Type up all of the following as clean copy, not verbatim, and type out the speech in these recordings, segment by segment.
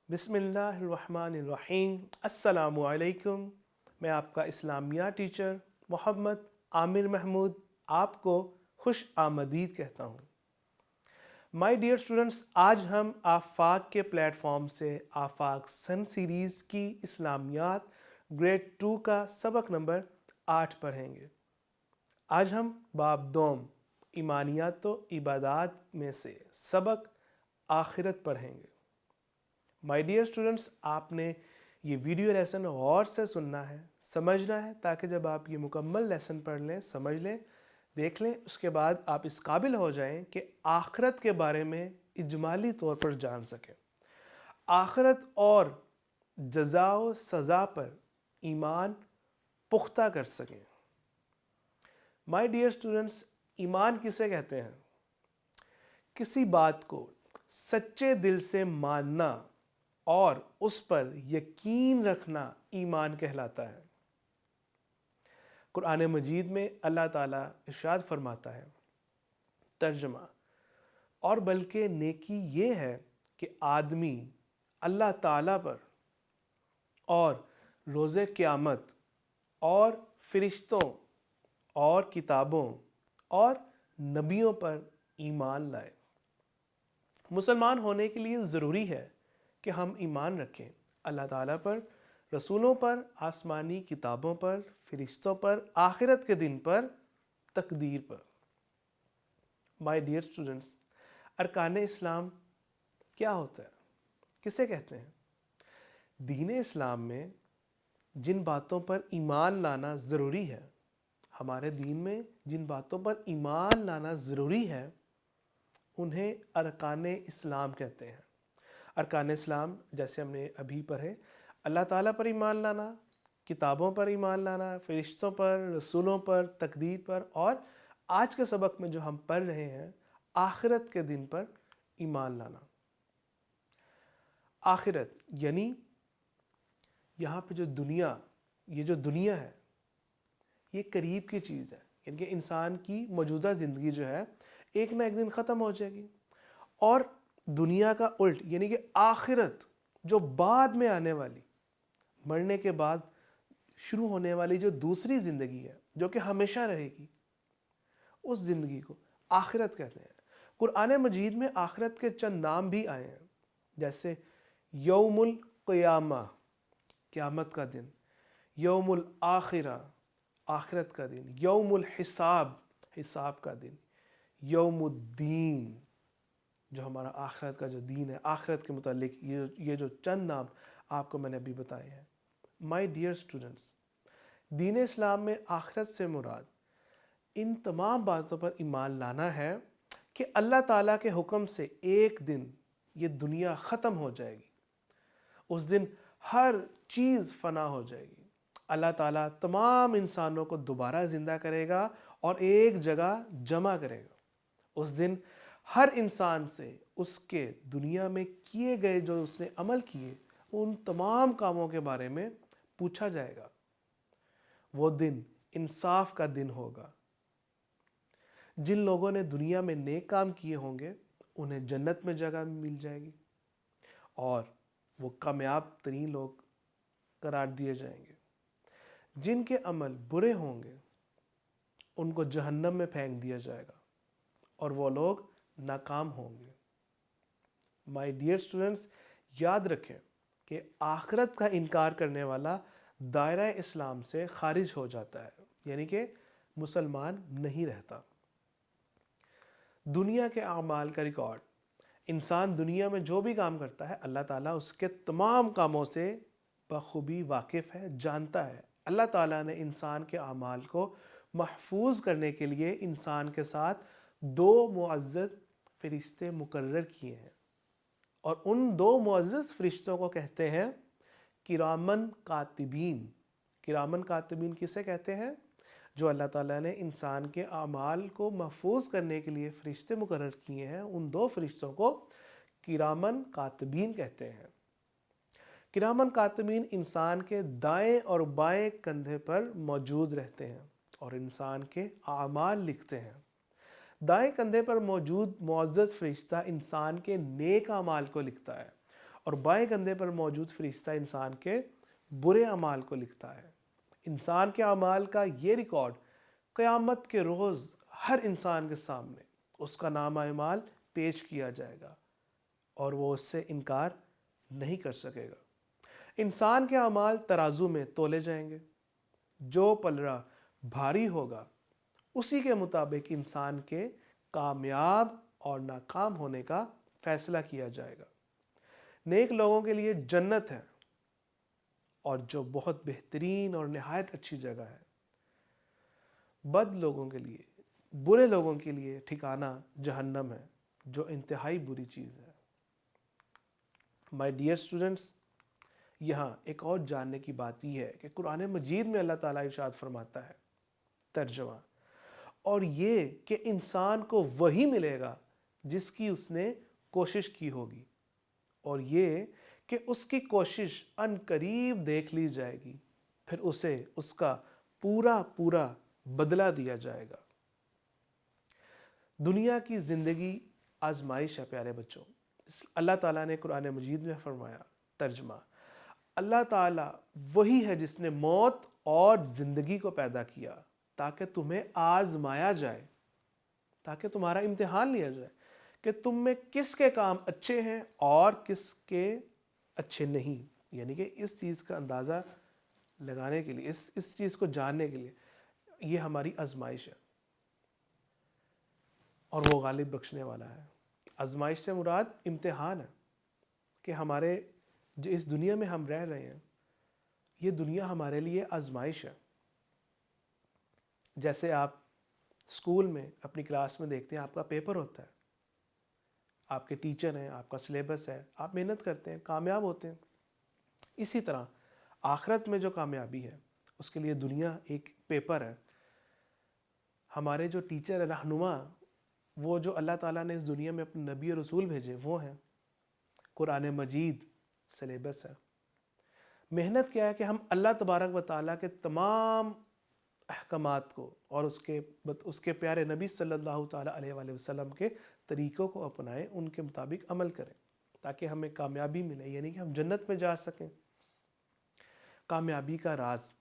बिस्मिल्लाहिर्रहमानिर्रहीम। अस्सलामु अलैकुम। मैं आपका इस्लामिया टीचर मोहम्मद आमिर महमूद आपको खुश आमदीद कहता हूँ। माय डियर स्टूडेंट्स, आज हम आफाक के प्लेटफॉर्म से आफाक सन सीरीज़ की इस्लामियात ग्रेड 2 का सबक नंबर 8 पढ़ेंगे। आज हम बाब दोम ईमानियात व इबादात में से सबक आखिरत पढ़ेंगे। माय डियर स्टूडेंट्स, आपने ये वीडियो लेसन गौर से सुनना है, समझना है, ताकि जब आप ये मुकम्मल लेसन पढ़ लें, समझ लें, देख लें, उसके बाद आप इस काबिल हो जाएं कि आखिरत के बारे में इजमाली तौर पर जान सकें। आखिरत और जज़ा व सज़ा पर ईमान पुख्ता कर सकें। माय डियर स्टूडेंट्स, ईमान किसे कहते हैं? किसी बात को सच्चे दिल से मानना और उस पर यकीन रखना ईमान कहलाता है। कुरान मजीद में अल्लाह ताला इरशाद फरमाता है, तर्जुमा, और बल्कि नेकी ये है कि आदमी अल्लाह ताला पर और रोज़े क़यामत और फ़रिश्तों और किताबों और नबियों पर ईमान लाए। मुसलमान होने के लिए ज़रूरी है कि हम ईमान रखें अल्लाह ताला पर, रसूलों पर, आसमानी किताबों पर, फ़रिश्तों पर, आखिरत के दिन पर, तकदीर पर। माय डियर स्टूडेंट्स, अरकान इस्लाम क्या होता है, किसे कहते हैं? दीन इस्लाम में जिन बातों पर ईमान लाना ज़रूरी है, हमारे दीन में जिन बातों पर ईमान लाना ज़रूरी है, उन्हें अरकान इस्लाम कहते हैं। अरकान इस्लाम जैसे हमने अभी पढ़े, अल्लाह ताला पर ईमान लाना, किताबों पर ईमान लाना, फ़रिश्तों पर, रसूलों पर, तकदीर पर, और आज के सबक में जो हम पढ़ रहे हैं, आखिरत के दिन पर ईमान लाना। आखिरत यानी यहाँ पे जो दुनिया, ये जो दुनिया है, ये करीब की चीज़ है। यानी कि इंसान की मौजूदा ज़िंदगी जो है एक ना एक दिन ख़त्म हो जाएगी, और दुनिया का उल्ट यानी कि आखिरत जो बाद में आने वाली, मरने के बाद शुरू होने वाली जो दूसरी ज़िंदगी है, जो कि हमेशा रहेगी, उस ज़िंदगी को आखिरत कहते हैं। कुरान मजीद में आखिरत के चंद नाम भी आए हैं, जैसे यौमुल क़ियामा, क़यामत का दिन, यौमुल आखिरा, आखिरत का दिन, यौमुल हिसाब, हिसाब का दिन, यौमुद्दीन, जो हमारा आखिरत का जो दीन है, आखिरत के मुतालिक ये जो चंद नाम आपको मैंने अभी बताए हैं। माय डियर स्टूडेंट्स, दीन इस्लाम में आखिरत से मुराद इन तमाम बातों पर ईमान लाना है कि अल्लाह ताला के हुक्म से एक दिन ये दुनिया ख़त्म हो जाएगी। उस दिन हर चीज़ फ़ना हो जाएगी। अल्लाह ताला तमाम इंसानों को दोबारा ज़िंदा करेगा और एक जगह जमा करेगा। उस दिन हर इंसान से उसके दुनिया में किए गए, जो उसने अमल किए, उन तमाम कामों के बारे में पूछा जाएगा। वो दिन इंसाफ का दिन होगा। जिन लोगों ने दुनिया में नेक काम किए होंगे, उन्हें जन्नत में जगह मिल जाएगी, और वो कामयाब तरीन लोग करार दिए जाएंगे। जिनके अमल बुरे होंगे, उनको जहन्नम में फेंक दिया जाएगा, और वो लोग नाकाम होंगे। माय डियर स्टूडेंट्स, याद रखें कि आखिरत का इनकार करने वाला दायरा इस्लाम से खारिज हो जाता है, यानी कि मुसलमान नहीं रहता। दुनिया के अमाल का रिकॉर्ड, इंसान दुनिया में जो भी काम करता है, अल्लाह ताला उसके तमाम कामों से बखूबी वाकिफ़ है, जानता है। अल्लाह ताला ने इंसान के अमाल को महफूज करने के लिए इंसान के साथ दो मुअज़्ज़ज़ फ़रिश्ते मुकर्रर किए हैं, और उन दो मुअज़्ज़ज़ फ़रिश्तों को कहते हैं किरामन कातिबीन। किरामन कातिबीन किसे कहते हैं? जो अल्लाह ताला ने इंसान के अमाल को महफूज करने के लिए फ़रिश्ते मुकर्रर किए हैं, उन दो फ़रिश्तों को किरामन कातिबीन कहते हैं। किरामन कातिबीन इंसान के दाएं और बाएं कंधे पर मौजूद रहते हैं और इंसान के आमाल लिखते हैं। दाएं कंधे पर मौजूद मुअज़्ज़ज़ फ़रिश्ता इंसान के नेक अमाल को लिखता है, اور بائیں کندھے پر موجود فرشتہ انسان کے برے اعمال کو لکھتا ہے۔ انسان کے اعمال کا یہ ریکارڈ قیامت کے روز ہر انسان کے سامنے اس کا نامہ اعمال پیش کیا جائے گا اور وہ اس سے انکار نہیں کر سکے گا۔ انسان کے اعمال ترازو میں تولے جائیں گے، جو پلڑا بھاری ہوگا اسی کے مطابق انسان کے کامیاب اور ناکام ہونے کا فیصلہ کیا جائے گا۔ نیک لوگوں کے لیے جنت ہے اور جو بہت بہترین اور نہایت اچھی جگہ ہے۔ بد لوگوں کے لیے، برے لوگوں کے لیے ٹھکانہ جہنم ہے، جو انتہائی بری چیز ہے۔ مائی ڈیئر اسٹوڈنٹس، یہاں ایک اور جاننے کی بات یہ ہے کہ قرآن مجید میں اللہ تعالیٰ ارشاد فرماتا ہے، ترجمہ، اور یہ کہ انسان کو وہی ملے گا جس کی اس نے کوشش کی ہوگی، اور یہ کہ اس کی کوشش ان قریب دیکھ لی جائے گی، پھر اسے اس کا پورا بدلہ دیا جائے گا۔ دنیا کی زندگی آزمائش ہے پیارے بچوں۔ اللہ تعالیٰ نے قرآن مجید میں فرمایا، ترجمہ، اللہ تعالیٰ وہی ہے جس نے موت اور زندگی کو پیدا کیا تاکہ تمہیں آزمایا جائے، تاکہ تمہارا امتحان لیا جائے کہ تم میں کس کے کام اچھے ہیں اور کس کے اچھے نہیں۔ یعنی کہ اس چیز کا اندازہ لگانے کے لیے، اس چیز کو جاننے کے لیے یہ ہماری آزمائش ہے، اور وہ غالب بخشنے والا ہے۔ آزمائش سے مراد امتحان ہے کہ ہمارے جو اس دنیا میں ہم رہ رہے ہیں، یہ دنیا ہمارے لیے آزمائش ہے۔ جیسے آپ اسکول میں اپنی کلاس میں دیکھتے ہیں، آپ کا پیپر ہوتا ہے، آپ کے ٹیچر ہیں، آپ کا سلیبس ہے، آپ محنت کرتے ہیں، کامیاب ہوتے ہیں۔ اسی طرح آخرت میں جو کامیابی ہے اس کے لیے دنیا ایک پیپر ہے۔ ہمارے جو ٹیچر ہے، رہنما، وہ جو اللہ تعالیٰ نے اس دنیا میں اپنے نبی اور رسول بھیجے، وہ ہیں قرآن مجید، سلیبس ہے۔ محنت کیا ہے کہ ہم اللہ تبارک و تعالیٰ کے تمام احکامات کو اور اس کے پیارے نبی صلی اللہ تعالیٰ علیہ وآلہ وسلم کے طریقوں کو اپنائیں، ان کے مطابق عمل کریں تاکہ ہمیں کامیابی ملے، یعنی کہ ہم جنت میں جا سکیں۔ کامیابی کا راز،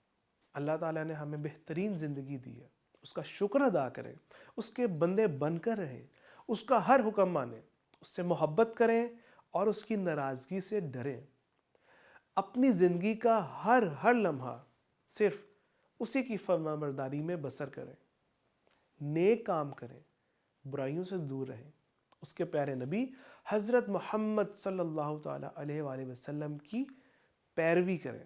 اللہ تعالیٰ نے ہمیں بہترین زندگی دی ہے، اس کا شکر ادا کریں، اس کے بندے بن کر رہیں، اس کا ہر حکم مانیں، اس سے محبت کریں اور اس کی ناراضگی سے ڈریں۔ اپنی زندگی کا ہر لمحہ صرف اسی کی فرمانبرداری میں بسر کریں، نیک کام کریں، برائیوں سے دور رہیں، اس کے پیارے نبی حضرت محمد صلی اللہ تعالیٰ علیہ وآلہ وسلم کی پیروی کریں۔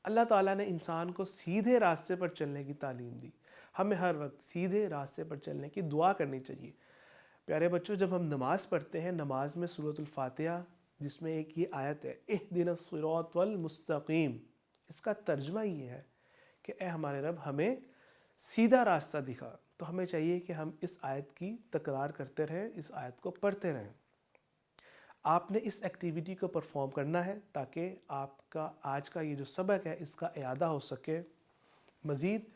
اللہ تعالیٰ نے انسان کو سیدھے راستے پر چلنے کی تعلیم دی، ہمیں ہر وقت سیدھے راستے پر چلنے کی دعا کرنی چاہیے۔ پیارے بچوں، جب ہم نماز پڑھتے ہیں، نماز میں سورۃ الفاتحہ، جس میں ایک یہ آیت ہے، اہدنا الصراط المستقیم، اس کا ترجمہ یہ ہے کہ اے ہمارے رب، ہمیں سیدھا راستہ دکھا۔ تو ہمیں چاہیے کہ ہم اس آیت کی تکرار کرتے رہیں، اس آیت کو پڑھتے رہیں۔ آپ نے اس ایکٹیویٹی کو پرفارم کرنا ہے تاکہ آپ کا آج کا یہ جو سبق ہے اس کا اعادہ ہو سکے۔ مزید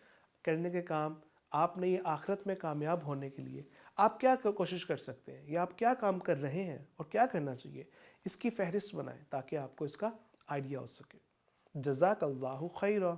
کرنے کے کام، آپ نے یہ آخرت میں کامیاب ہونے کے لیے آپ کیا کوشش کر سکتے ہیں، یا آپ کیا کام کر رہے ہیں اور کیا کرنا چاہیے، اس کی فہرست بنائیں تاکہ آپ کو اس کا آئیڈیا ہو سکے۔ جزاک اللہ خیرہ۔